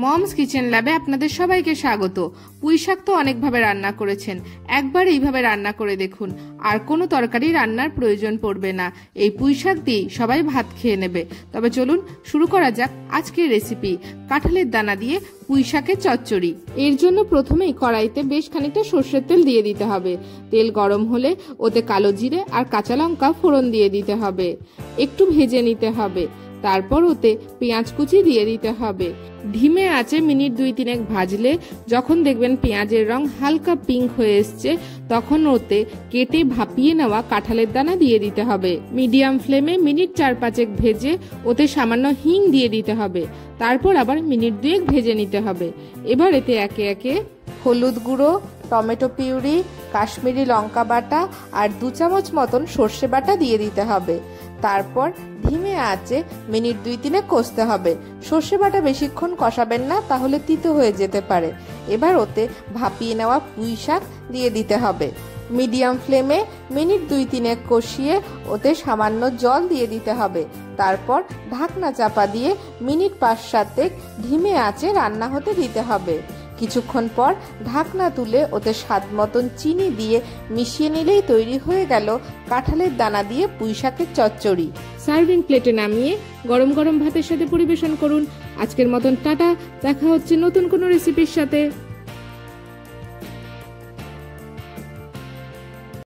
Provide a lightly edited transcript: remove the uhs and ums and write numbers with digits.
Moms kitchen ল্যাবে আপনাদের সবাইকে স্বাগত। পুঁই শাক তো অনেকভাবে রান্না করেছেন, একবার এইভাবে রান্না করে দেখুন, আর কোনো তরকারি রান্নার প্রয়োজন পড়বে না। এই পুঁই শাক দিয়ে সবাই ভাত খেয়ে নেবে। তবে চলুন শুরু করা যাক আজকের রেসিপি, কাঁঠালের দানা দিয়ে পুঁই শাকের চচ্চড়ি। এর জন্য প্রথমেই কড়াইতে বেশ খানিকটা সর্ষের তেল দিয়ে দিতে হবে। তেল গরম হলে ওতে কালো জিরে আর কাঁচা লঙ্কা ফোড়ন দিয়ে দিতে হবে, একটু ভেজে নিতে হবে। তারপর ওতে পেঁয়াজ কুচি দিয়ে দিতে হবে। ধিমে আঁচে মিনিট 2-3 ভাজলে যখন দেখবেন পেঁয়াজের রং হালকা পিঙ্ক হয়ে এসছে, তখন ওতে কেটে ভাপিয়ে নেওয়া কাঁঠালের দানা দিয়ে দিতে হবে। মিডিয়াম ফ্লেমে মিনিট 4-5 ভেজে ওতে সামান্য হিং দিয়ে দিতে হবে। তারপর আবার মিনিট 2 ভেজে নিতে হবে। এবার এতে একে একে হলুদ গুঁড়ো, টমেটো পিউরি, কাশ্মীরি লঙ্কা বাটা আর 2 চামচ মতন সর্ষে বাটা দিয়ে দিতে হবে। তারপর ধিমে আঁচে মিনিট 2-3 কষতে হবে। সর্ষে বাটা বেশিক্ষণ কষাবেন না, তাহলে তিতো হয়ে যেতে পারে। এবার ওতে ভাপিয়ে নেওয়া পুঁই শাক দিয়ে দিতে হবে। মিডিয়াম ফ্লেমে মিনিট 2-3 কষিয়ে ওতে সামান্য জল দিয়ে দিতে হবে। তারপর ঢাকনা চাপা দিয়ে মিনিট 5-7 ধিমে আঁচে রান্না হতে দিতে হবে। কিছুক্ষণ পর ঢাকনা তুলে ওতে স্বাদ মতন চিনি দিয়ে মিশিয়ে নিলেই তৈরি হয়ে গেল কাঁঠালের দানা দিয়ে পুঁই শাকের চচ্চড়ি। সার্ভিং প্লেটে নামিয়ে গরম গরম ভাতের সাথে পরিবেশন করুন। আজকের মতন টাটা, দেখা হচ্ছে নতুন কোনো রেসিপির সাথে।